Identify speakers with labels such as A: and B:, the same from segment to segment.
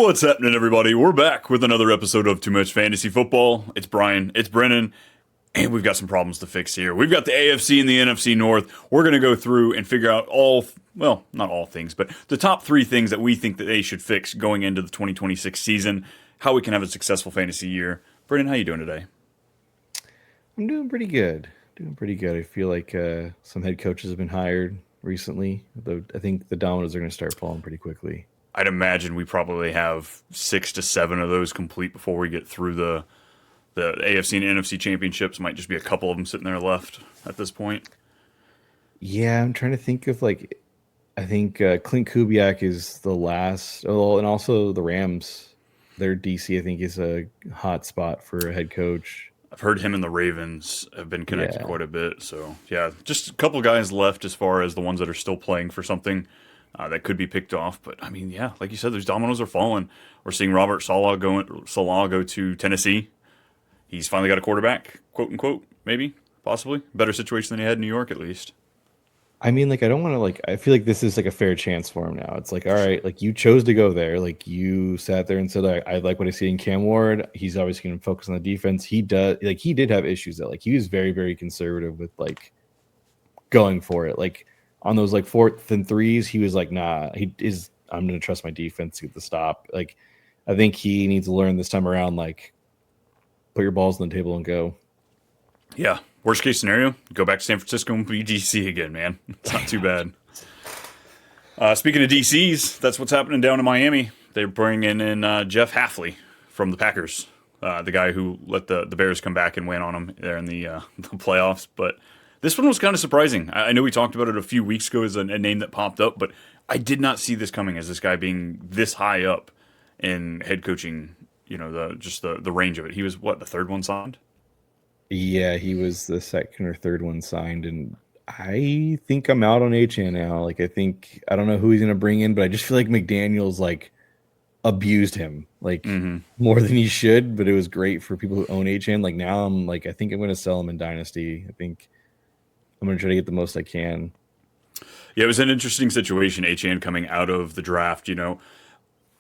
A: What's happening, everybody? We're back with another episode of Too Much Fantasy Football. It's Brian, it's Brennan, and we've got some problems to fix here. We've got the AFC and the NFC North. We're going to go through and figure out not all things, but the top three things that we think that they should fix going into the 2026 season, how we can have a successful fantasy year. Brennan, how you doing today?
B: I'm doing pretty good. I feel like some head coaches have been hired recently, though I think the dominoes are going to start falling pretty quickly.
A: I'd imagine we probably have 6 to 7 of those complete before we get through the AFC and NFC championships. Might just be a couple of them sitting there left at this point.
B: Yeah, I'm trying to think of I think Clint Kubiak is the last. Oh, and also the Rams, their DC I think is a hot spot for a head coach.
A: I've heard him and the Ravens have been connected quite a bit. So, yeah, just a couple guys left as far as the ones that are still playing for something that could be picked off. But, I mean, yeah, like you said, those dominoes are falling. We're seeing Robert Saleh go to Tennessee. He's finally got a quarterback, quote unquote, maybe, possibly. Better situation than he had in New York, at least.
B: I mean, I don't want to I feel like this is a fair chance for him now. It's all right, you chose to go there. You sat there and said, I like what I see in Cam Ward. He's obviously going to focus on the defense. He did have issues that he was very, very conservative with going for it. On those 4th and 3s, he was nah, I'm going to trust my defense to get the stop. I think he needs to learn this time around, put your balls on the table and go.
A: Yeah. Worst case scenario, go back to San Francisco and be DC again, man. It's not too bad. Speaking of DCs, that's what's happening down in Miami. They're bringing in Jeff Hafley from the Packers, the guy who let the Bears come back and win on them there in the playoffs. But this one was kind of surprising. I know we talked about it a few weeks ago as a name that popped up, but I did not see this coming as this guy being this high up in head coaching, the range of it. He was, the third one signed?
B: Yeah, he was the second or third one signed, and I think I'm out on HN now. I don't know who he's going to bring in, but I just feel like McDaniels abused him more than he should. But it was great for people who own HN. Now I'm I think I'm going to sell him in Dynasty. I think I'm going to try to get the most I can.
A: Yeah, it was an interesting situation. HN coming out of the draft,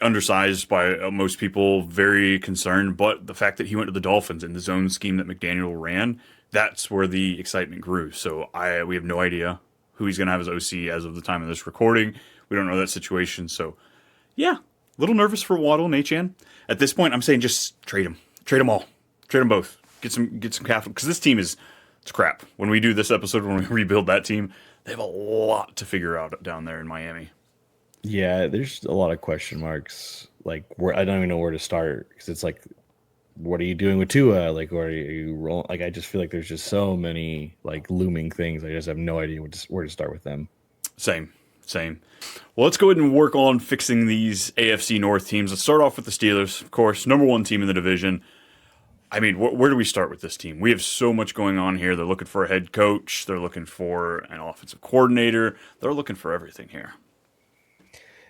A: undersized by most people, very concerned, but the fact that he went to the Dolphins in the zone scheme that McDaniel ran, that's where the excitement grew. So we have no idea who he's going to have as OC as of the time of this recording. We don't know that situation. So, yeah, a little nervous for Waddle and HN. At this point, I'm saying just trade them. Trade them all. Trade them both. Get some capital. Because this team it's crap. When we do this episode, when we rebuild that team, they have a lot to figure out down there in Miami.
B: Yeah, there's a lot of question marks. Where I don't even know where to start because it's what are you doing with Tua? Where are you rolling? I just feel like there's just so many looming things. I just have no idea where to start with them.
A: Same. Well, let's go ahead and work on fixing these AFC North teams. Let's start off with the Steelers, of course, number one team in the division. I mean, where do we start with this team? We have so much going on here. They're looking for a head coach. They're looking for an offensive coordinator. They're looking for everything here.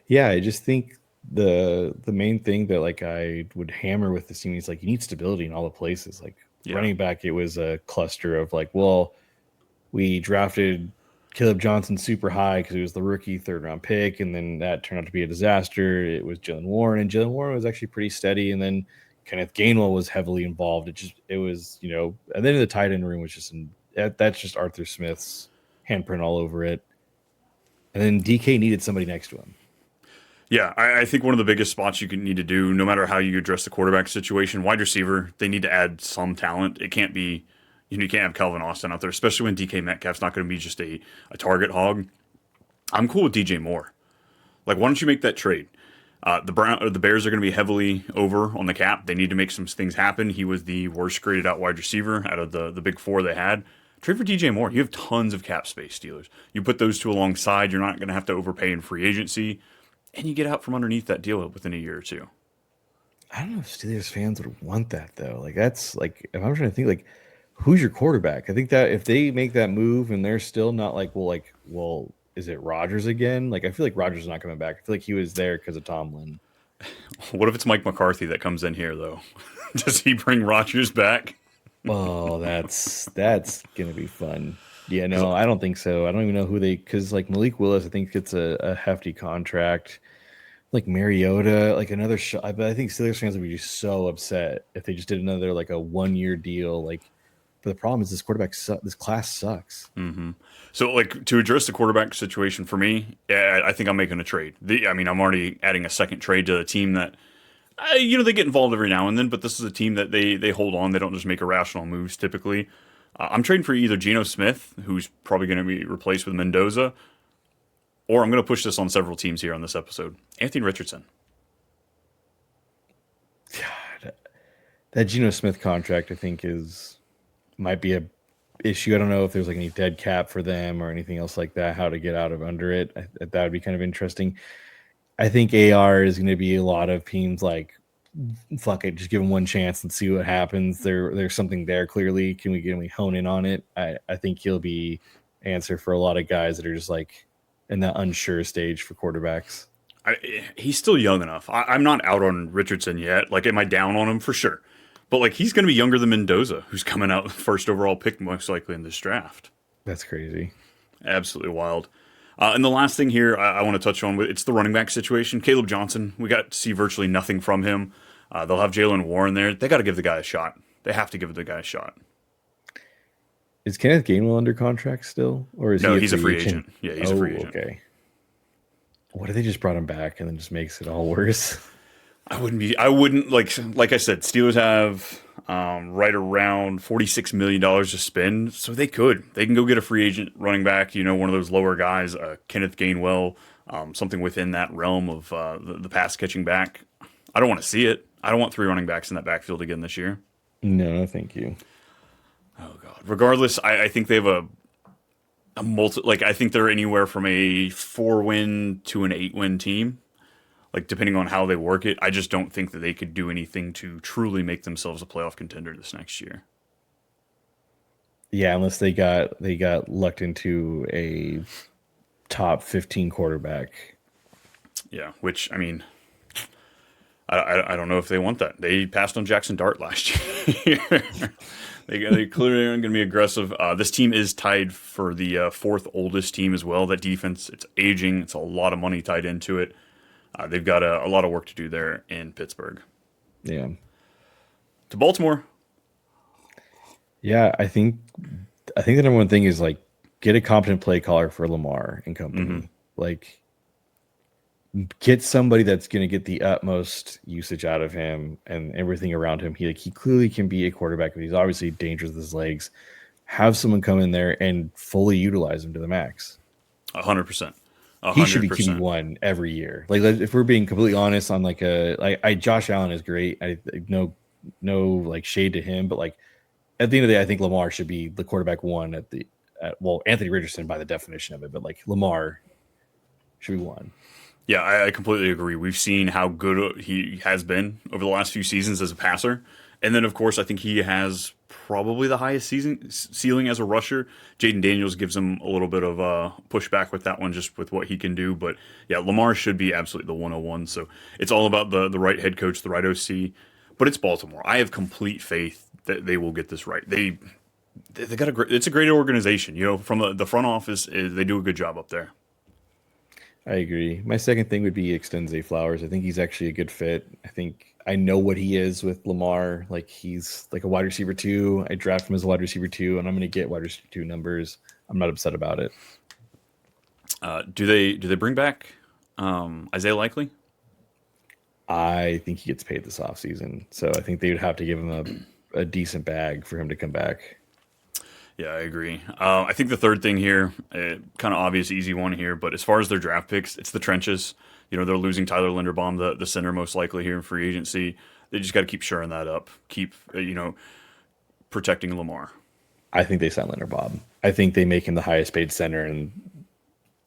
B: Yeah, I just think the main thing that I would hammer with this team is you need stability in all the places. Running back, it was a cluster of we drafted Caleb Johnson super high because he was the rookie 3rd-round pick, and then that turned out to be a disaster. It was Jalen Warren, and Jalen Warren was actually pretty steady, and then Kenneth Gainwell was heavily involved. It was and then the tight end room was that's just Arthur Smith's handprint all over it, and then DK needed somebody next to him.
A: Yeah, I think one of the biggest spots you need to do, no matter how you address the quarterback situation, wide receiver, they need to add some talent. It can't be, you can't have Calvin Austin out there, especially when DK Metcalf's not going to be just a target hog. I'm cool with DJ Moore. Why don't you make that trade? The Bears are going to be heavily over on the cap. They need to make some things happen. He was the worst graded out wide receiver out of the big four they had. Trade for DJ Moore. You have tons of cap space, Steelers. You put those two alongside, you're not going to have to overpay in free agency. And you get out from underneath that deal within a year or two.
B: I don't know if Steelers fans would want that though. That's if I'm trying to think who's your quarterback? I think that if they make that move and they're still not well, is it Rodgers again? I feel like Rodgers is not coming back. I feel like he was there because of Tomlin.
A: What if it's Mike McCarthy that comes in here though? Does he bring Rodgers back?
B: Oh, that's gonna be fun. Yeah, no, I don't think so. I don't even know who because Malik Willis, I think gets a hefty contract. like Mariota, like another shot. But I think Steelers fans would be just so upset if they just did another like a 1 year deal. Like, but the problem is this this class sucks.
A: So, like, to address the quarterback situation for me, yeah, I think I'm making a trade. I mean, I'm already adding a second trade to the team that, they get involved every now and then, but this is a team that they hold on. They don't just make irrational moves typically. I'm trading for either Geno Smith, who's probably going to be replaced with Mendoza, or I'm going to push this on several teams here on this episode. Anthony Richardson.
B: That Geno Smith contract, I think, might be a issue. I don't know if there's like any dead cap for them or anything else like that. How to get out of under it? That would be kind of interesting. I think AR is going to be a lot of teams like, fuck it, just give him one chance and see what happens. There's something there clearly. Can we hone in on it? I think he'll be answer for a lot of guys that are just like in that unsure stage for quarterbacks.
A: He's still young enough. I'm not out on Richardson yet. Like, am I down on him? For sure. But, like, he's going to be younger than Mendoza, who's coming out first overall pick most likely in this draft.
B: That's crazy.
A: Absolutely wild. And the last thing here I want to touch on, it's the running back situation. Caleb Johnson, we got to see virtually nothing from him. They'll have Jalen Warren there. They got to give the guy a shot. They have to give the guy a shot.
B: Is Kenneth Gainwell under contract still? Or is
A: No, he's a free agent. Yeah, he's a free agent.
B: Okay. What if they just brought him back and then just makes it all worse?
A: I wouldn't like I said, Steelers have right around $46 million to spend, so they can go get a free agent running back, one of those lower guys, Kenneth Gainwell, something within that realm of the pass catching back. I don't want to see it. I don't want 3 running backs in that backfield again this year.
B: No, thank you.
A: Oh God. Regardless, I think they have a I think they're anywhere from a 4-win to an 8-win team. Like, depending on how they work it, I just don't think that they could do anything to truly make themselves a playoff contender this next year.
B: Yeah, unless they got lucked into a top 15 quarterback.
A: Yeah, which, I mean, I don't know if they want that. They passed on Jackson Dart last year. They clearly aren't going to be aggressive. This team is tied for the 4th oldest team as well. That defense, it's aging. It's a lot of money tied into it. They've got a lot of work to do there in Pittsburgh.
B: Yeah.
A: To Baltimore.
B: Yeah, I think the number one thing is like get a competent play caller for Lamar and company. Mm-hmm. Like get somebody that's going to get the utmost usage out of him and everything around him. He clearly can be a quarterback, but he's obviously dangerous with his legs. Have someone come in there and fully utilize him to the max.
A: 100%. 100%.
B: He should be QB1 every year. Like, if we're being completely honest on Josh Allen is great. I no like shade to him, but like at the end of the day, I think Lamar should be the quarterback 1 Anthony Richardson by the definition of it, but like Lamar should be 1.
A: Yeah, I completely agree. We've seen how good he has been over the last few seasons as a passer. And then, of course, I think he has probably the highest ceiling as a rusher. Jaden Daniels gives him a little bit of pushback with that one, just with what he can do. But, yeah, Lamar should be absolutely the 101. So it's all about the right head coach, the right OC. But it's Baltimore. I have complete faith that they will get this right. They got it's a great organization. From the front office, they do a good job up there.
B: I agree. My second thing would be Extenze Flowers. I think he's actually a good fit. I think I know what he is with Lamar. Like, he's like a wide receiver 2. I draft him as a wide receiver 2, and I'm going to get wide receiver 2 numbers. I'm not upset about it.
A: Do they bring back Isaiah Likely?
B: I think he gets paid this offseason. So I think they would have to give him a decent bag for him to come back.
A: Yeah, I agree. I think the third thing here, kind of obvious, easy one here, but as far as their draft picks, it's the trenches. They're losing Tyler Linderbaum, the center, most likely here in free agency. They just got to keep shoring that up, keep protecting Lamar.
B: I think they sign Linderbaum. I think they make him the highest paid center, and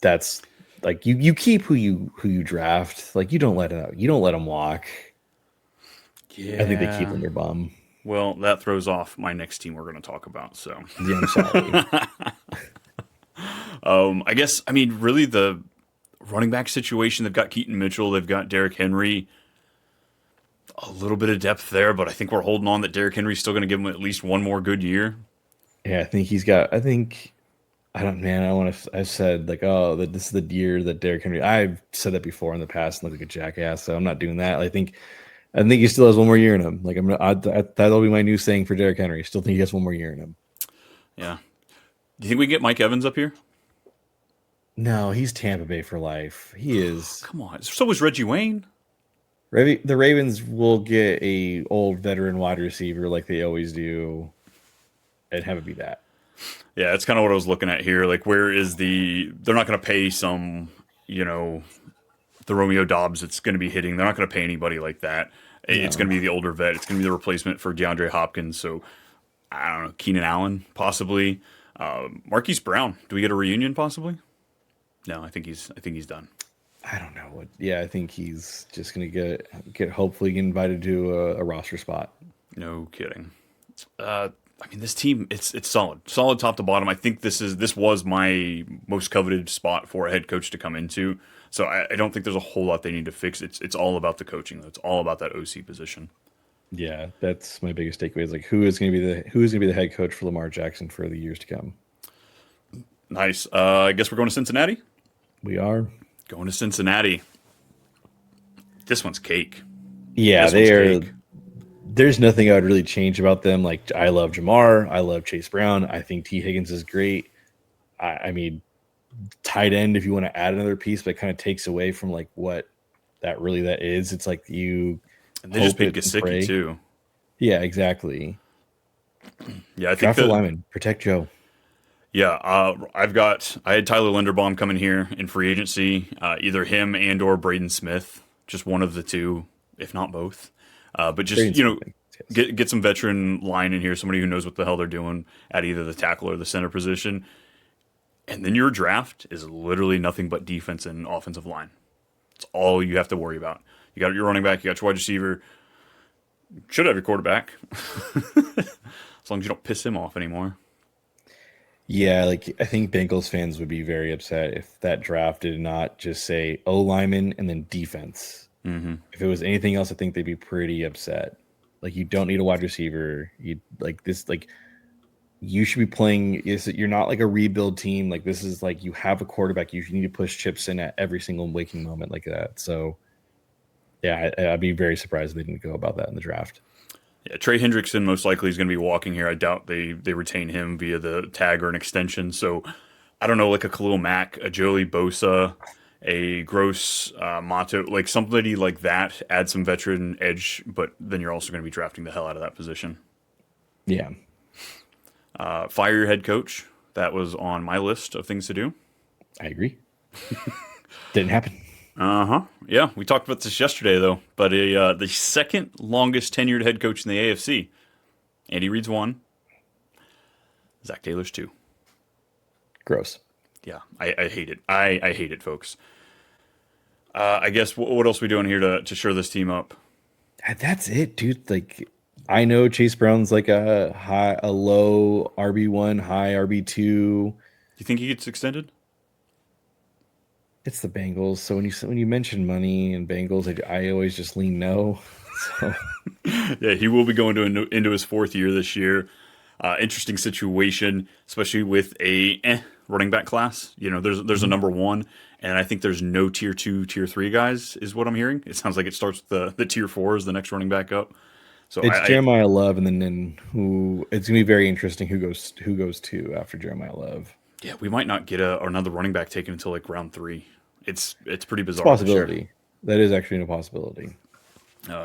B: that's like you keep who you draft. Like, you don't let him walk. Yeah, I think they keep Linderbaum.
A: Well, that throws off my next team we're going to talk about. So,
B: yeah, I'm sorry.
A: I guess, really the running back situation, they've got Keaton Mitchell, they've got Derrick Henry. A little bit of depth there, but I think we're holding on that Derrick Henry's still going to give him at least one more good year.
B: Yeah, I think I don't, man. I want to. I've said like, oh, that this is the year that Derrick Henry. I've said that before in the past and look like a jackass. So I'm not doing that. I think he still has one more year in him. Like that'll be my new saying for Derrick Henry. Still think he has one more year in him.
A: Yeah. Do you think we can get Mike Evans up here?
B: No, he's Tampa Bay for life. He is.
A: Come on. So was Reggie Wayne.
B: The Ravens will get a old veteran wide receiver like they always do, and have it be that.
A: Yeah, that's kind of what I was looking at here. Like, where is the? They're not going to pay some, the Romeo Dobbs. It's going to be hitting. They're not going to pay anybody like that. It's going to be the older vet. It's going to be the replacement for DeAndre Hopkins. So I don't know, Keenan Allen possibly. Marquise Brown. Do we get a reunion possibly? No, I think he's done.
B: I don't know what. Yeah, I think he's just gonna get hopefully invited to a roster spot.
A: No kidding. I mean, this team it's solid top to bottom. I think this was my most coveted spot for a head coach to come into. So I don't think there's a whole lot they need to fix. It's all about the coaching. It's all about that OC position.
B: Yeah, that's my biggest takeaway. Is like who is gonna be the head coach for Lamar Jackson for the years to come.
A: Nice. I guess we're going to Cincinnati.
B: We are
A: going to Cincinnati. This one's cake.
B: Yeah, they are. Cake. There's nothing I would really change about them. Like, I love Jamar. I love Chase Brown. I think T. Higgins is great. I mean, tight end, if you want to add another piece, but it kind of takes away from like what that is. It's like you.
A: And they just paid Gesicki too.
B: Yeah, exactly.
A: Yeah, I think
B: draft a lineman. Protect Joe.
A: Yeah, I had Tyler Linderbaum coming here in free agency, either him and or Braden Smith, just one of the two, if not both. But just, get some veteran line in here, somebody who knows what the hell they're doing at either the tackle or the center position. And then your draft is literally nothing but defense and offensive line. It's all you have to worry about. You got your running back, you got your wide receiver. Should have your quarterback. As long as you don't piss him off anymore.
B: Yeah, like I think Bengals fans would be very upset if that draft did not just say O lineman and then defense.
A: Mm-hmm.
B: If it was anything else, I think they'd be pretty upset. Like, you don't need a wide receiver. You should be playing. You're not like a rebuild team. Like, this is like you have a quarterback. You need to push chips in at every single waking moment like that. So, yeah, I'd be very surprised if they didn't go about that in the draft.
A: Yeah, Trey Hendrickson most likely is going to be walking here. I doubt they retain him via the tag or an extension. So I don't know, like a Khalil Mack, a Joey Bosa, a Gross Mato, like somebody like that. Add some veteran edge, but then you're also going to be drafting the hell out of that position.
B: Yeah.
A: Fire your head coach. That was on my list of things to do.
B: I agree. Didn't happen.
A: Yeah, we talked about this yesterday, though. But the second longest tenured head coach in the AFC. Andy Reid's 1. Zach Taylor's 2.
B: Gross.
A: Yeah, I hate it. I hate it, folks. I guess what else are we doing here to shore this team up?
B: That's it, dude. Like, I know Chase Brown's like a low RB1, high RB2.
A: Do you think he gets extended?
B: It's the Bengals, so when you mention money and Bengals, I always just lean no. So.
A: Yeah, he will be going into his 4th year this year. Interesting situation, especially with a running back class. There's a number 1, and I think there's no tier 2, tier 3 guys, is what I'm hearing. It sounds like it starts with the tier 4 is the next running back up. So
B: it's Jeremiah Love, and then who? It's gonna be very interesting who goes to after Jeremiah Love.
A: Yeah, we might not get another running back taken until like round 3. It's pretty bizarre.
B: It's a possibility. That is actually a possibility.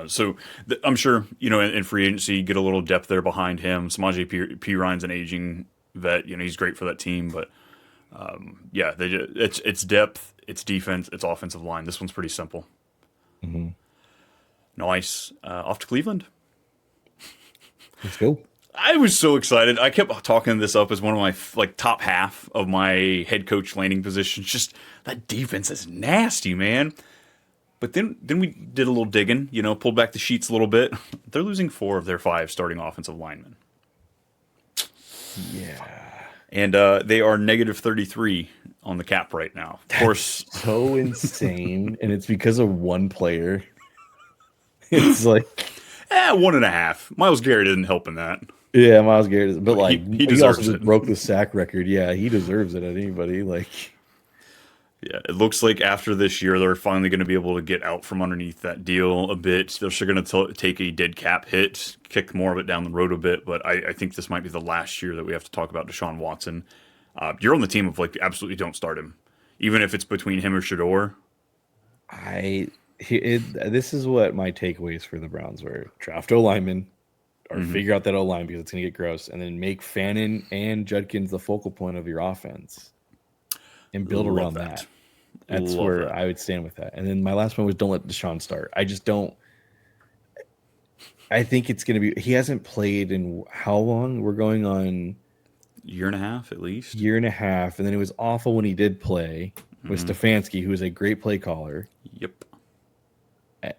A: So I'm sure, in free agency, get a little depth there behind him. Samaje Perine's an aging vet. He's great for that team. But, yeah, it's depth, it's defense, it's offensive line. This one's pretty simple.
B: Mm-hmm.
A: Nice. Off to Cleveland.
B: Let's go.
A: I was so excited. I kept talking this up as one of my top half of my head coach landing positions. Just that defense is nasty, man. But then we did a little digging, pulled back the sheets a little bit. They're losing 4 of their 5 starting offensive linemen.
B: Yeah.
A: And they are negative 33 on the cap right now. Of course.
B: So insane. And it's because of one player. It's like
A: 1.5. Myles Garrett isn't helping that.
B: Yeah, Myles Garrett, but
A: But
B: like
A: he
B: he also
A: deserves
B: just
A: it.
B: broke the sack record. Yeah, he deserves it at anybody. Like,
A: Yeah, it looks like after this year, they're finally going to be able to get out from underneath that deal a bit. They're still going to take a dead cap hit, kick more of it down the road a bit. But I think this might be the last year that we have to talk about Deshaun Watson. You're on the team of like absolutely don't start him, even if it's between him or Shador.
B: this is what my takeaways for the Browns were: draft O lineman, or
A: Hmm.
B: figure out that O line because it's gonna get gross, and then make Fannin and Judkins the focal point of your offense and build
A: Love
B: around
A: that.
B: that. That's
A: Love
B: where
A: that.
B: I would stand with that. And then my last one was don't let Deshaun start. I just don't. I think it's gonna be. He hasn't played in how long? We're going on
A: Year and a half at least.
B: year and a half, and then it was awful when he did play with
A: Hmm.
B: Stefanski, who is a great play caller.
A: Yep.
B: I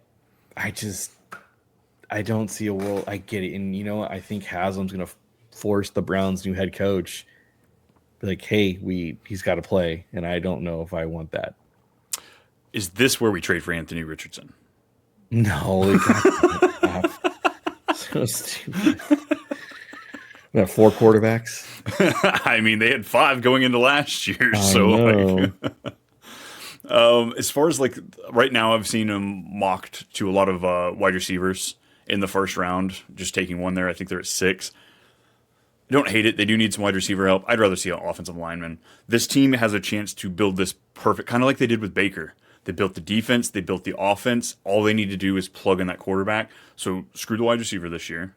B: I just I don't see a world. I get it, and I think Haslam's going to force the Browns' new head coach. Be like, hey, he's got to play, and I don't know if I want that.
A: Is this where we trade for Anthony Richardson?
B: No, it got so stupid. We have 4 quarterbacks.
A: I mean, they had 5 going into last year,
B: I
A: so like,
B: know.
A: as far as like right now, I've seen him mocked to a lot of wide receivers in the first round. Just taking one there, I think they're at 6. I don't hate it. They do need some wide receiver help. I'd rather see an offensive lineman. This team has a chance to build this perfect, kind of like they did with Baker. They built the defense, they built the offense. All they need to do is plug in that quarterback. So screw the wide receiver this year.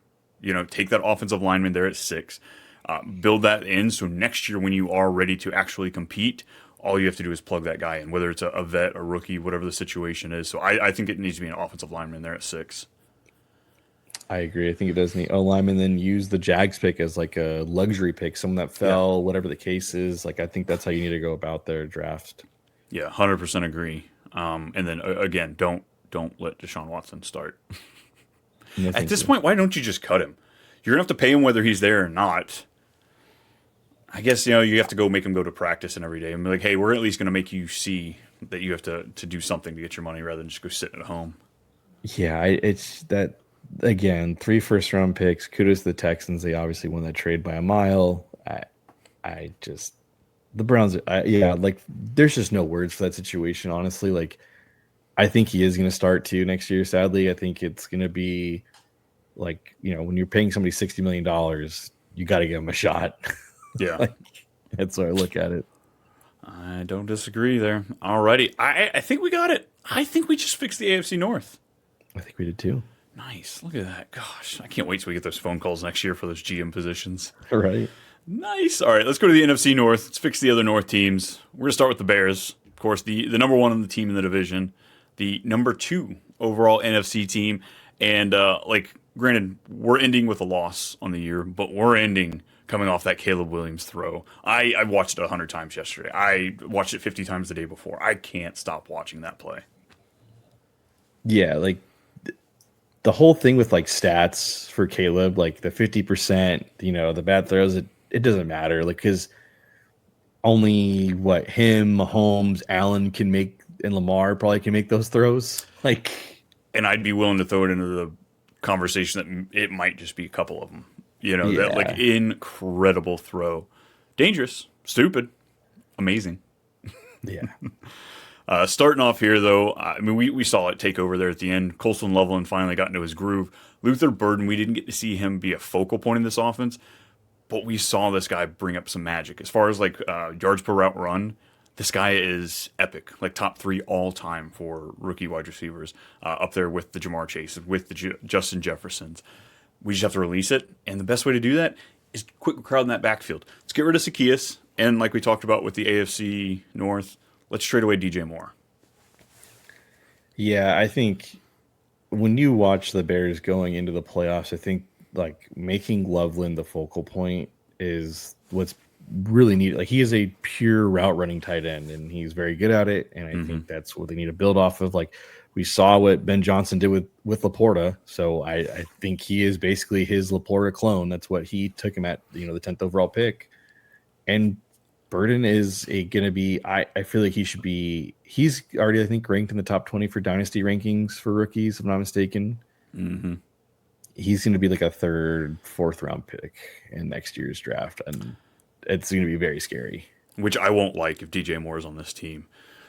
A: Take that offensive lineman there at 6. Build that in. So next year, when you are ready to actually compete, all you have to do is plug that guy in, whether it's a vet, a rookie, whatever the situation is. So I think it needs to be an offensive lineman there at 6.
B: I agree. I think it does need O lineman, then use the Jags pick as like a luxury pick, someone that
A: Yeah.
B: fell, whatever the case is. Like, I think that's how you need to go about their draft.
A: Yeah, 100% agree. And then again, don't let Deshaun Watson start.
B: No,
A: At
B: thank
A: this
B: you.
A: point, why don't you just cut him? You're gonna have to pay him whether he's there or not. I guess you have to go make him go to practice and every day and be like, hey, we're at least gonna make you see that you have to do something to get your money rather than just go sitting at home.
B: Yeah, it's that again. 3 first-round picks. Kudos to the Texans. They obviously won that trade by a mile. I just the Browns. Yeah, like there's just no words for that situation. Honestly, like I think he is going to start too next year. Sadly, I think it's going to be like when you're paying somebody $60 million, you got to give him a shot.
A: Yeah,
B: Like that's where I look at it.
A: I don't disagree there. Alrighty, I think we got it. I think we just fixed the AFC North.
B: I think we did too.
A: Nice. Look at that. Gosh, I can't wait till we get those phone calls next year for those GM positions.
B: All right.
A: Nice. All right, let's go to the NFC North. Let's fix the other North teams. We're going to start with the Bears. Of course, the number 1 on the team in the division, the number 2 overall NFC team. And, granted, we're ending with a loss on the year, but we're ending coming off that Caleb Williams throw. I watched it 100 times yesterday. I watched it 50 times the day before. I can't stop watching that play.
B: Yeah, like the whole thing with like stats for Caleb, like the 50%, the bad throws, it doesn't matter. Like, because only him, Mahomes, Allen can make, and Lamar probably can make those throws. Like,
A: And I'd be willing to throw it into the conversation that it might just be a couple of them. That like
B: yeah,
A: incredible throw. Dangerous, stupid, amazing.
B: yeah,
A: Starting off here, though, I mean, we saw it take over there at the end. Colston Loveland finally got into his groove. Luther Burden, we didn't get to see him be a focal point in this offense, but we saw this guy bring up some magic. As far as like yards per route run, this guy is epic, like top 3 all time for rookie wide receivers, up there with the Jamar Chases, with the Justin Jeffersons. We just have to release it, and the best way to do that is quick crowd in that backfield. Let's get rid of Zacchaeus, and like we talked about with the AFC North, let's trade away DJ Moore.
B: yeah. I think when you watch the Bears going into the playoffs, I think like making Loveland the focal point is what's really needed. Like, he is a pure route running tight end, and he's very good at it. And I think that's what they need to build off of. Like, we saw what Ben Johnson did with Laporta, so I think he is basically his Laporta clone. That's what he took him at, the 10th overall pick. And Burden is going to be. I feel like he should be. He's already, I think, ranked in the top 20 for dynasty rankings for rookies, if I'm not mistaken.
A: Mm-hmm.
B: he's going to be like a third, fourth round pick in next year's draft, and it's going to be very scary.
A: Which I won't like if DJ Moore is on this team.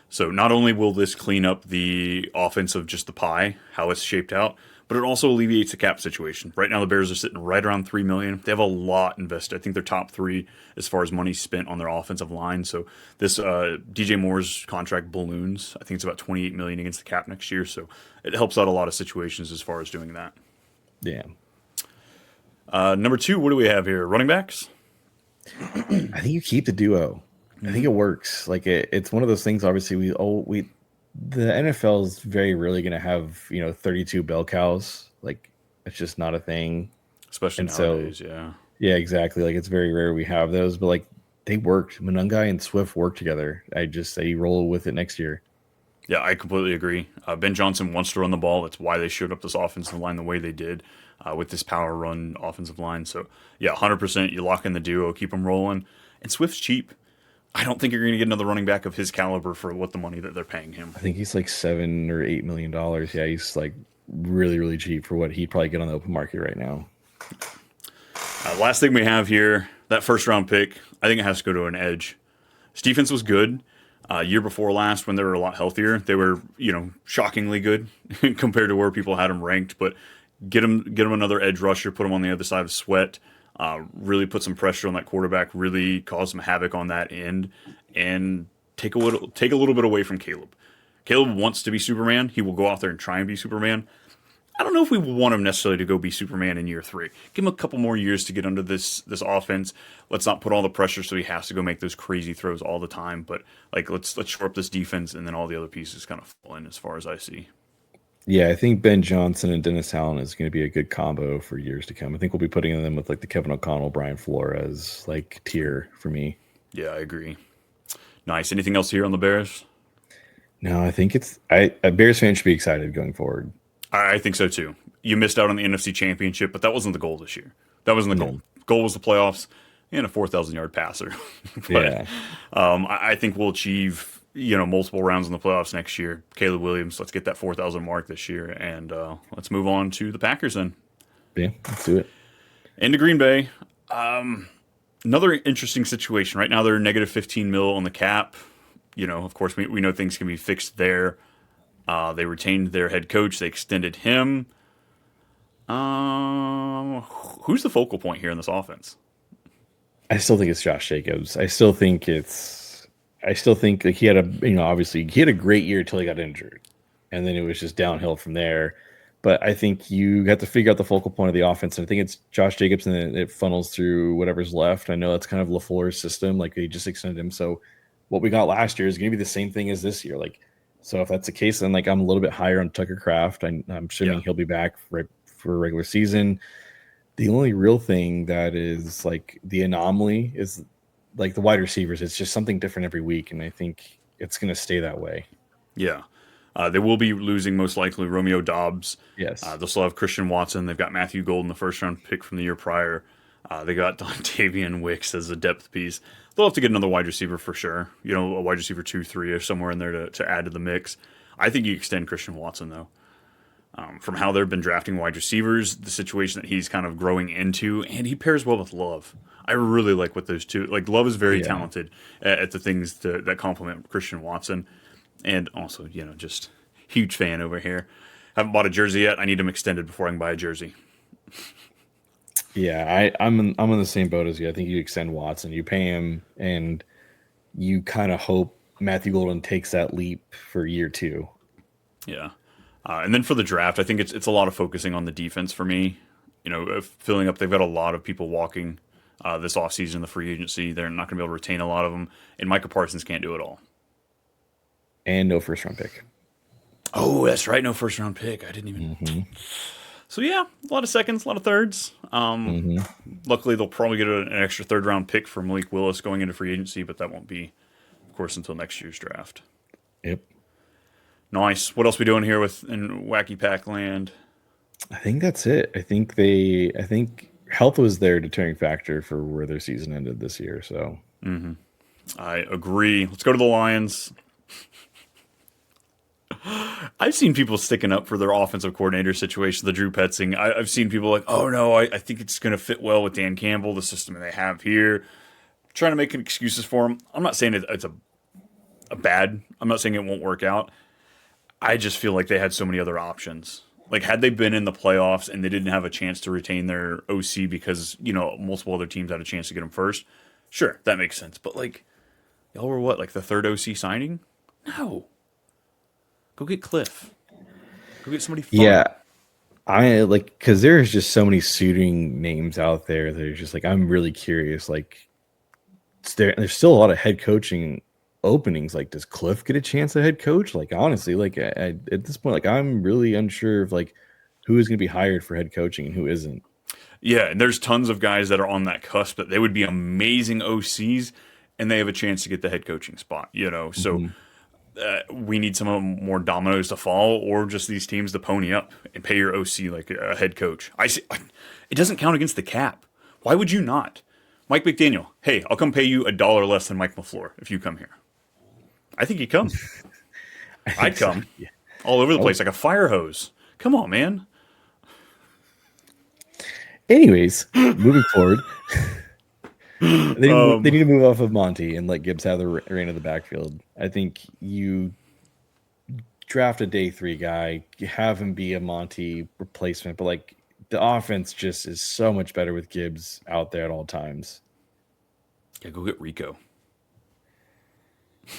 A: So not only will this clean up the offense of just the pie, how it's shaped out, but it also alleviates the cap situation. Right now, the Bears are sitting right around $3 million. They have a lot invested. I think they're top three as far as money spent on their offensive line. So this DJ Moore's contract balloons. I think it's about $28 million against the cap next year. So it helps out a lot of situations as far as doing that.
B: Yeah.
A: Number two, what do we have here? Running backs?
B: I think you keep the duo. I think it works. Like it's one of those things. Obviously, the NFL is very rarely going to have 32 bell cows. Like it's just not a thing.
A: Especially nowadays, yeah.
B: Yeah, exactly. Like it's very rare we have those, but like they worked. Monungai and Swift worked together. I just say roll with it next year.
A: Yeah, I completely agree. Ben Johnson wants to run the ball. That's why they showed up this offensive line the way they did with this power run offensive line. So, yeah, 100%. You lock in the duo, keep them rolling. And Swift's cheap. I don't think you're going to get another running back of his caliber for what the money that they're paying him.
B: I think he's like $7 or $8 million. Yeah, he's like really, really cheap for what he'd probably get on the open market right now.
A: Last thing we have here, that first round pick, I think it has to go to an edge. His defense was good. Year before last, when they were a lot healthier, they were, shockingly good compared to where people had them ranked. But get him another edge rusher, put him on the other side of Sweat, really put some pressure on that quarterback, really cause some havoc on that end, and take a little bit away from Caleb. Caleb wants to be Superman. He will go out there and try and be Superman. I don't know if we want him necessarily to go be Superman in year 3. Give him a couple more years to get under this offense. Let's not put all the pressure so he has to go make those crazy throws all the time. But like let's shore up this defense, and then all the other pieces kind of fall in as far as I see.
B: Yeah, I think Ben Johnson and Dennis Allen is going to be a good combo for years to come. I think we'll be putting them with like the Kevin O'Connell, Brian Flores like tier for me.
A: Yeah, I agree. Nice. Anything else here on the Bears?
B: No, I think a Bears fan should be excited going forward.
A: I think so too. You missed out on the NFC Championship, but that wasn't the goal this year. That wasn't the goal. Goal was the playoffs and a 4,000-yard passer. But
B: yeah.
A: I think we'll achieve multiple rounds in the playoffs next year. Caleb Williams, let's get that 4,000 mark this year, and let's move on to the Packers then.
B: Yeah, let's do it.
A: Into Green Bay. Another interesting situation. Right now they're negative 15 mil on the cap. Of course, we know things can be fixed there. They retained their head coach. They extended him. Who's the focal point here in this offense?
B: I still think it's Josh Jacobs. I still think like he had obviously he had a great year until he got injured, and then it was just downhill from there. But I think you have to figure out the focal point of the offense. And I think it's Josh Jacobs, and then it funnels through whatever's left. I know that's kind of LaFleur's system. Like they just extended him. So what we got last year is going to be the same thing as this year. Like, so if that's the case, then like I'm a little bit higher on Tucker Kraft. I'm assuming he'll be back for a regular season. The only real thing that is like the anomaly is like the wide receivers. It's just something different every week, and I think it's going to stay that way.
A: Yeah. They will be losing most likely Romeo Dobbs.
B: Yes.
A: They'll still have Christian Watson. They've got Matthew Golden, the first-round pick from the year prior. They got Dontavian Wicks as a depth piece. They'll have to get another wide receiver for sure. A wide receiver 2, 3 or somewhere in there to add to the mix. I think you extend Christian Watson, though. From how they've been drafting wide receivers, the situation that he's kind of growing into, and he pairs well with Love. I really like what those two... Like, Love is very talented at the things that complement Christian Watson. And also, just huge fan over here. Haven't bought a jersey yet. I need him extended before I can buy a jersey.
B: Yeah, I'm in the same boat as you. I think you extend Watson, you pay him, and you kind of hope Matthew Golden takes that leap for year 2.
A: Yeah, and then for the draft, I think it's a lot of focusing on the defense for me. Filling up. They've got a lot of people walking this offseason, the free agency. They're not going to be able to retain a lot of them, and Micah Parsons can't do it all.
B: And no first-round pick.
A: Oh, that's right, no first-round pick. I didn't even... Mm-hmm. So, yeah, a lot of seconds, a lot of thirds. Luckily, they'll probably get an extra third-round pick for Malik Willis going into free agency, but that won't be, of course, until next year's draft.
B: Yep.
A: Nice. What else we doing here in Wacky Pack land?
B: I think that's it. I think health was their deterring factor for where their season ended this year. So
A: I agree. Let's go to the Lions. I've seen people sticking up for their offensive coordinator situation, the Drew Petzing. I've seen people like, oh no, I think it's going to fit well with Dan Campbell, the system they have here. Trying to make excuses for him. I'm not saying it's a bad. I'm not saying it won't work out. I just feel like they had so many other options. Like had they been in the playoffs and they didn't have a chance to retain their OC because multiple other teams had a chance to get them first, sure that makes sense. But like y'all were what, like the third OC signing? No, go get Cliff. Go get somebody fun.
B: Yeah, I like because there's just so many suiting names out there. There's just like I'm really curious. Like there's still a lot of head coaching openings. Like, does Cliff get a chance at head coach? Like, honestly, like at this point, like I'm really unsure of like who is going to be hired for head coaching and who isn't.
A: Yeah, and there's tons of guys that are on that cusp that they would be amazing OCs, and they have a chance to get the head coaching spot. So we need some of them more dominoes to fall, or just these teams to pony up and pay your OC like a head coach. I see. It doesn't count against the cap. Why would you not? Mike McDaniel, hey, I'll come pay you $1 less than Mike LaFleur if you come here. I think he'd come. I'd come. So, yeah. All over the place like a fire hose. Come on, man.
B: Anyways, moving forward, they need to move off of Monty and let Gibbs have the reign of the backfield. I think you draft a day 3 guy, have him be a Monty replacement, but like the offense just is so much better with Gibbs out there at all times.
A: Yeah, go get Rico.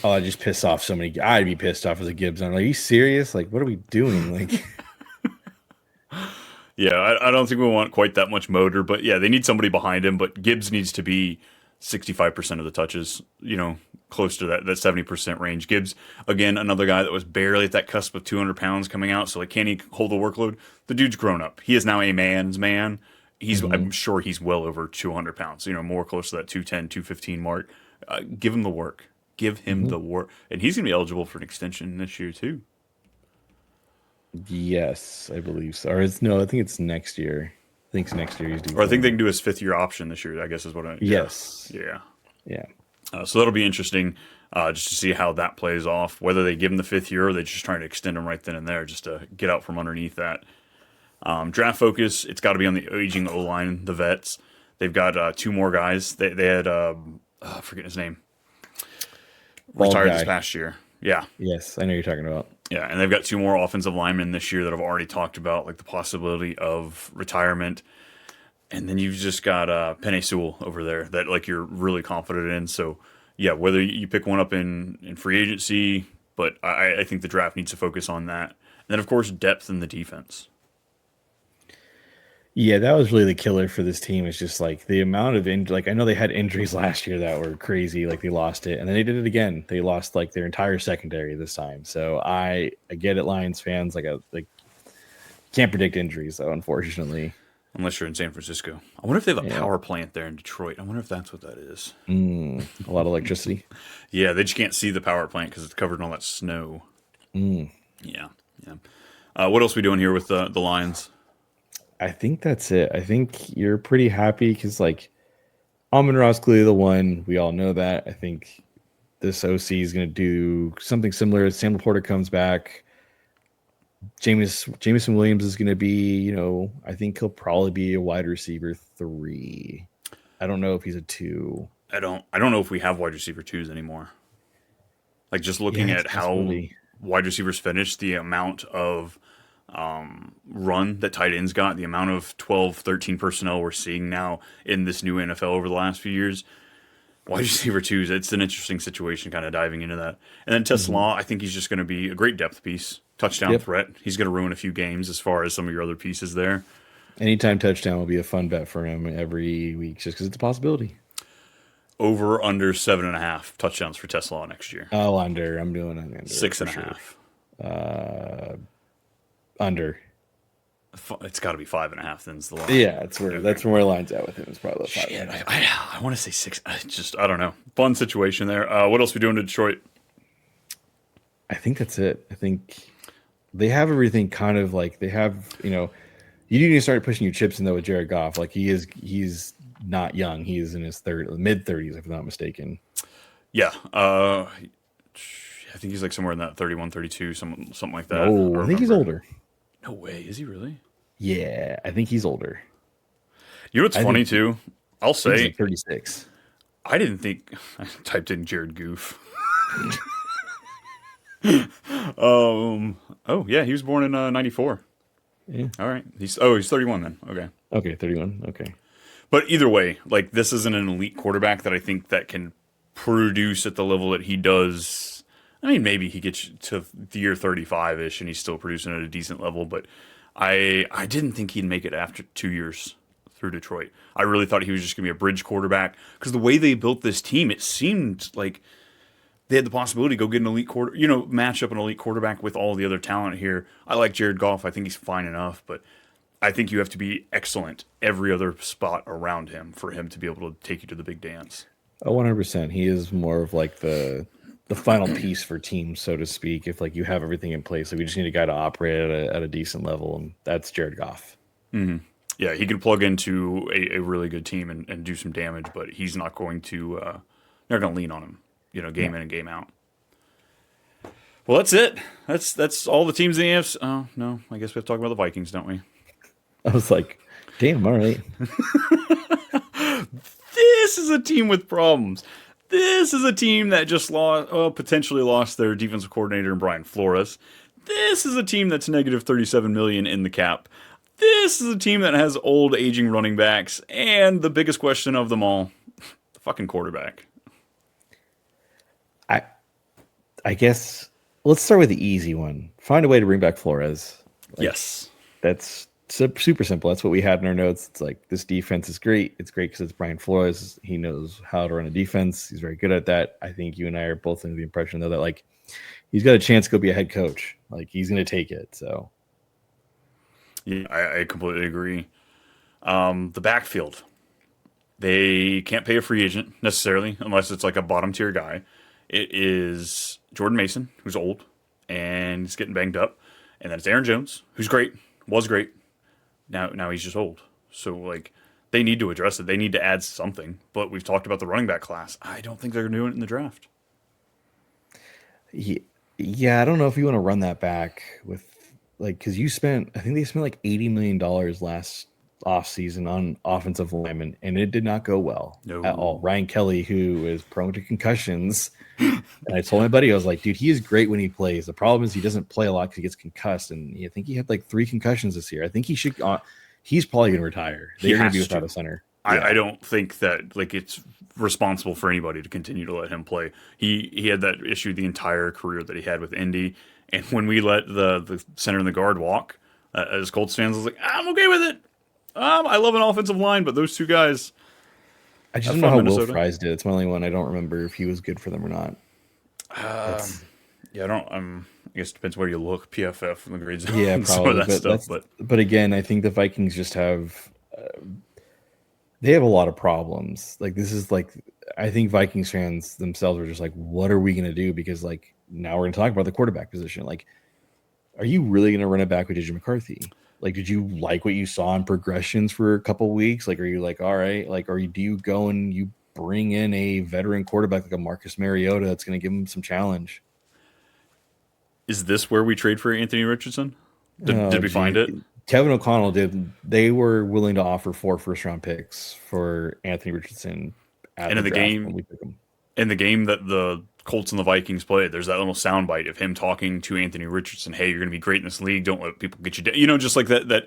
B: Oh, I just piss off so many. I'd be pissed off as a Gibbs owner. Are you serious? Like, what are we doing? Like,
A: yeah, I don't think we want quite that much motor, but yeah, they need somebody behind him. But Gibbs needs to be 65% of the touches, close to that 70% range. Gibbs, again, another guy that was barely at that cusp of 200 pounds coming out. So like, can he hold the workload? The dude's grown up. He is now a man's man. I'm sure he's well over 200 pounds, more close to that 210, 215 mark. Give him the work. Give him the work. And he's going to be eligible for an extension this year, too.
B: Yes, I believe so. Or I think it's next year. I think it's next year.
A: Or I think they can do his 5th-year option this year, I guess is what I...
B: Yes.
A: Yeah. So that'll be interesting just to see how that plays off, whether they give him the 5th year or they're just trying to extend him right then and there just to get out from underneath that. Draft focus, it's got to be on the aging O-line, the vets. They've got 2 more guys. They had, I forget his name. Retired this past year. Yeah.
B: Yes, I know you're talking about.
A: Yeah, and they've got 2 more offensive linemen this year that I've already talked about, like the possibility of retirement. And then you've just got Penei Sewell over there that like you're really confident in. So, yeah, whether you pick one up in free agency, but I think the draft needs to focus on that. And then, of course, depth in the defense.
B: Yeah, that was really the killer for this team. It's just like the amount of like I know they had injuries last year that were crazy, like they lost it, and then they did it again. They lost like their entire secondary this time. So I get it, Lions fans. Like can't predict injuries though, unfortunately.
A: Unless you're in San Francisco. I wonder if they have a power plant there in Detroit. I wonder if that's what that is.
B: A lot of electricity.
A: Yeah, they just can't see the power plant because it's covered in all that snow. Yeah. What else are we doing here with the Lions?
B: I think that's it. I think you're pretty happy because, like, Amon-Ra's clearly the one. We all know that. I think this OC is going to do something similar. Sam Laporta comes back. Jameson Williams is going to be, I think he'll probably be a wide receiver 3. I don't know if he's a 2.
A: I don't know if we have wide receiver 2s anymore. Like, just looking at how wide receivers finish, the amount of run that tight ends got, the amount of 12, 13 personnel we're seeing now in this new NFL over the last few years. Wide receiver 2s, it's an interesting situation kind of diving into that. And then Tesla, I think he's just going to be a great depth piece, touchdown threat. He's going to ruin a few games as far as some of your other pieces there.
B: Anytime touchdown will be a fun bet for him every week just because it's a possibility.
A: Over under 7.5 touchdowns for Tesla next year.
B: Oh, under. I'm doing under.
A: 6.5.
B: Under.
A: It's got to be 5.5. Then's the line.
B: Yeah, that's where my line's at with him. It's probably 5.5.
A: I want to say 6. I don't know. Fun situation there. What else are we doing to Detroit?
B: I think that's it. I think they have everything kind of like they have. You do need to start pushing your chips in though with Jared Goff. Like he's not young. He's in his mid 30s, if I'm not mistaken.
A: Yeah. I think he's like somewhere in that 31, 32, something like that.
B: No, I think he's older.
A: No way. Is he really?
B: Yeah, I think he's older.
A: You know what's
B: I
A: funny
B: think
A: too? I'll
B: he's
A: say
B: like 36.
A: I didn't think I typed in Jared Goof. Oh yeah, he was born in 94.
B: Yeah.
A: All right. He's 31 then. Okay.
B: Okay, 31. Okay.
A: But either way, like this isn't an elite quarterback that I think that can produce at the level that he does. I mean, maybe he gets to the year 35-ish and he's still producing at a decent level, but I didn't think he'd make it after 2 years through Detroit. I really thought he was just going to be a bridge quarterback because the way they built this team, it seemed like they had the possibility to go get an elite match up an elite quarterback with all the other talent here. I like Jared Goff. I think he's fine enough, but I think you have to be excellent every other spot around him for him to be able to take you to the big dance.
B: Oh, 100%. He is more of like the final piece for teams, so to speak. If like you have everything in place, like we just need a guy to operate at a decent level, and that's Jared Goff.
A: Mm-hmm. Yeah, he could plug into a really good team and do some damage, but he's not going to. They're going to lean on him, game in and game out. Well, that's it. That's all the teams in the AFC. Oh no, I guess we have to talk about the Vikings, don't we?
B: I was like, damn, all right.
A: This is a team with problems. This is a team that just potentially lost their defensive coordinator in Brian Flores. This is a team that's negative $37 million in the cap. This is a team that has old, aging running backs, and the biggest question of them all, the fucking quarterback.
B: I guess let's start with the easy one. Find a way to bring back Flores.
A: Yes.
B: That's super simple. That's what we had in our notes. It's like, this defense is great. It's great because it's Brian Flores. He knows how to run a defense. He's very good at that. I think you and I are both under the impression, though, that like he's got a chance to go be a head coach. Like he's going to take it. So
A: yeah, I completely agree. The backfield, they can't pay a free agent necessarily unless it's like a bottom tier guy. It is Jordan Mason, who's old and he's getting banged up, and then it's Aaron Jones, who's great, was great. Now he's just old. So like they need to address it. They need to add something. But we've talked about the running back class. I don't think they're going to do it in the draft.
B: Yeah, I don't know if you want to run that back with like, because I think they spent like $80 million last offseason on offensive linemen, and it did not go well at all. Ryan Kelly, who is prone to concussions, and I told my buddy, I was like, dude, he is great when he plays. The problem is he doesn't play a lot because he gets concussed, and I think he had like 3 concussions this year. I think he's probably going to retire. They're going to be without a center.
A: I don't think that like it's responsible for anybody to continue to let him play. He had that issue the entire career that he had with Indy, and when we let the center and the guard walk, as Colts fans, I was like, I'm okay with it. I love an offensive line, but those two guys.
B: I just don't know how Will Fries did. It's my only one. I don't remember if he was good for them or not.
A: Yeah, I don't. I guess it depends where you look. PFF and the grades.
B: Yeah, probably. But again, I think the Vikings just have. They have a lot of problems. Like this is like, I think Vikings fans themselves are just like, what are we going to do? Because like now we're going to talk about the quarterback position. Like, are you really going to run it back with JJ McCarthy? Like, did you like what you saw in progressions for a couple of weeks? Like, are you like, all right, like, do you go and you bring in a veteran quarterback like a Marcus Mariota that's going to give him some challenge?
A: Is this where we trade for Anthony Richardson? Did we find it?
B: Kevin O'Connell did. They were willing to offer 4 first-round picks for Anthony Richardson.
A: And in the game that the Colts and the Vikings played, there's that little soundbite of him talking to Anthony Richardson. Hey, you're going to be great in this league. Don't let people get you down. Just like that. That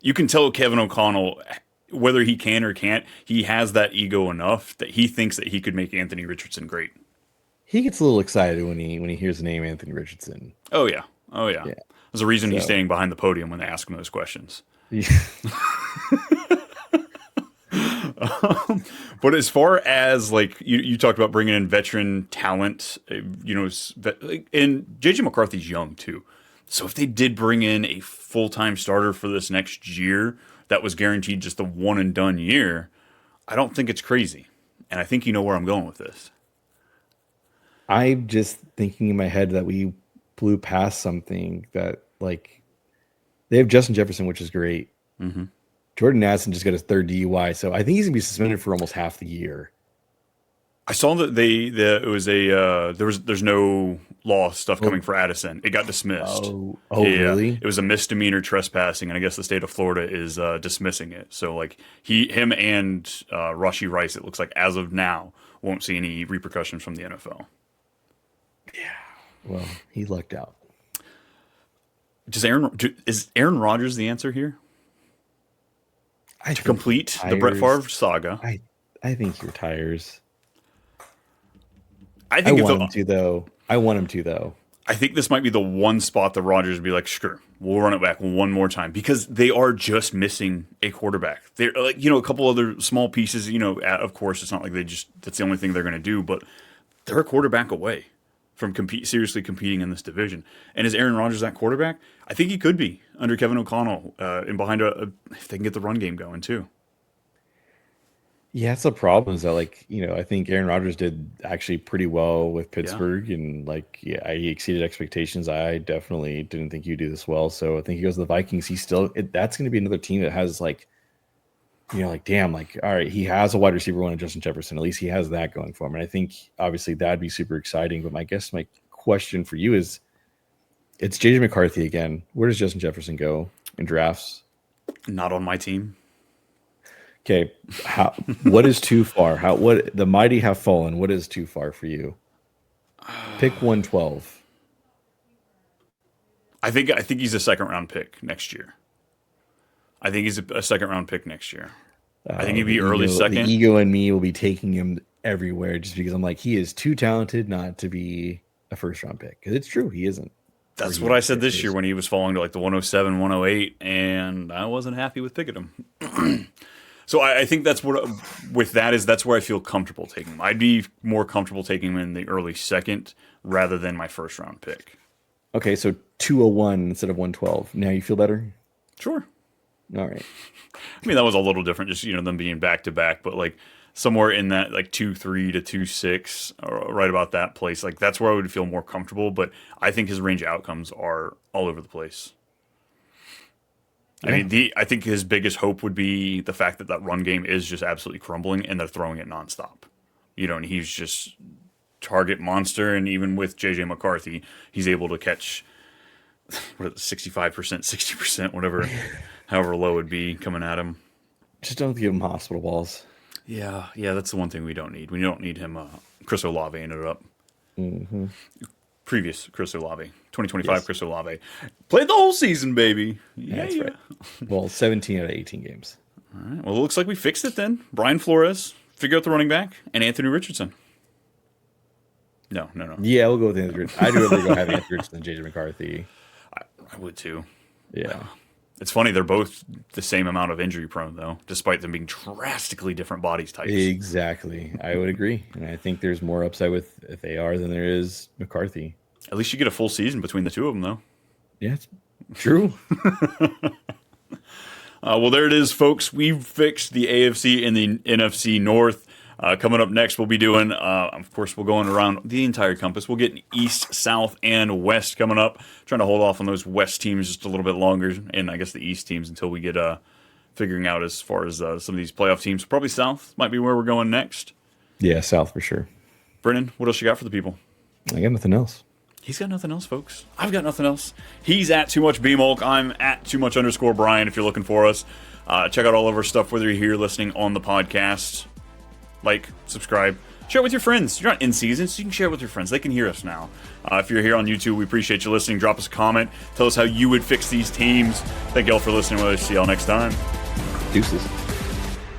A: you can tell Kevin O'Connell, whether he can or can't, he has that ego enough that he thinks that he could make Anthony Richardson great.
B: He gets a little excited when he hears the name Anthony Richardson.
A: Oh yeah. There's a reason he's standing behind the podium when they ask him those questions. Yeah. But as far as like you talked about bringing in veteran talent, and JJ McCarthy's young too. So if they did bring in a full-time starter for this next year that was guaranteed just a one and done year, I don't think it's crazy. And I think you know where I'm going with this.
B: I'm just thinking in my head that we blew past something that like they have Justin Jefferson, which is great.
A: Mm-hmm.
B: Jordan Addison just got his 3rd DUI, so I think he's gonna be suspended for almost half the year.
A: I saw that there's no law stuff coming for Addison. It got dismissed.
B: Really?
A: It was a misdemeanor trespassing, and I guess the state of Florida is dismissing it. So like him and Rashee Rice, it looks like as of now won't see any repercussions from the NFL.
B: Yeah. Well, he lucked out.
A: Is Aaron Rodgers the answer here? To complete the Brett Favre saga.
B: I think he retires.
A: I
B: want him to though.
A: I think this might be the one spot that Rodgers would be like, sure, we'll run it back one more time, because they are just missing a quarterback. They're like, a couple other small pieces, of course, it's not like that's the only thing they're going to do, but they're a quarterback away from seriously competing in this division. And is Aaron Rodgers that quarterback? I think he could be under Kevin O'Connell and behind if they can get the run game going too.
B: Yeah, that's the problem is that, I think Aaron Rodgers did actually pretty well with Pittsburgh, and he exceeded expectations. I definitely didn't think he'd do this well. So I think he goes to the Vikings. That's going to be another team that has all right, he has a wide receiver one in Justin Jefferson. At least he has that going for him. And I think obviously that'd be super exciting. But my question for you is, it's JJ McCarthy again. Where does Justin Jefferson go in drafts?
A: Not on my team.
B: Okay, what is too far? What the mighty have fallen? What is too far for you? Pick 112.
A: I think he's a second round pick next year. I think he's a second round pick next year. I think he'd be early second.
B: The ego in me will be taking him everywhere just because I'm like, he is too talented not to be a first round pick. Because it's true, he isn't.
A: That's what I said this year when he was falling to the 107, 108, and I wasn't happy with picking him. So I think that's where I feel comfortable taking him. I'd be more comfortable taking him in the early second rather than my first round pick.
B: Okay, so 201 instead of 112. Now you feel better?
A: Sure.
B: All right.
A: I mean, that was a little different, just them being back to back, but somewhere in that 2.3 to 2.6, or right about that place, that's where I would feel more comfortable. But I think his range of outcomes are all over the place. Yeah. I think his biggest hope would be the fact that run game is just absolutely crumbling and they're throwing it nonstop. And he's just target monster. And even with JJ McCarthy, he's able to catch 65%, 60%, whatever, however low it would be coming at him.
B: Just don't give him hospital balls.
A: Yeah, that's the one thing we don't need. We don't need him. Chris Olave ended up.
B: Mm-hmm.
A: Previous Chris Olave, 2025 yes. Chris Olave. Played the whole season, baby.
B: Yeah, that's right. Well, 17 out of 18 games.
A: All right. Well, it looks like we fixed it then. Brian Flores, figure out the running back, and Anthony Richardson. No.
B: Yeah, we'll go with Anthony Richardson. I'd rather go have Anthony Richardson than JJ McCarthy.
A: I would too.
B: Yeah.
A: It's funny, they're both the same amount of injury prone, though, despite them being drastically different body types.
B: Exactly. I would agree. And I think there's more upside with AR than there is McCarthy.
A: At least you get a full season between the two of them, though.
B: Yeah, it's true.
A: Well, there it is, folks. We've fixed the AFC and the NFC North. Coming up next, we'll be doing, of course, we're going around the entire compass. We'll get East, South, and West coming up. Trying to hold off on those West teams just a little bit longer, and I guess the East teams until we get figuring out as far as some of these playoff teams. Probably South might be where we're going next.
B: Yeah, South for sure.
A: Brennan, what else you got for the people?
B: I got nothing else.
A: He's got nothing else, folks. I've got nothing else. He's at Too Much BMulk. I'm at Too Much _Brian if you're looking for us. Check out all of our stuff, whether you're here listening on the podcast. Like, subscribe, share it with your friends. You're not in season, so you can share it with your friends. They can hear us now. If you're here on YouTube, we appreciate you listening. Drop us a comment. Tell us how you would fix these teams. Thank you all for listening. We'll see y'all next time.
B: Deuces.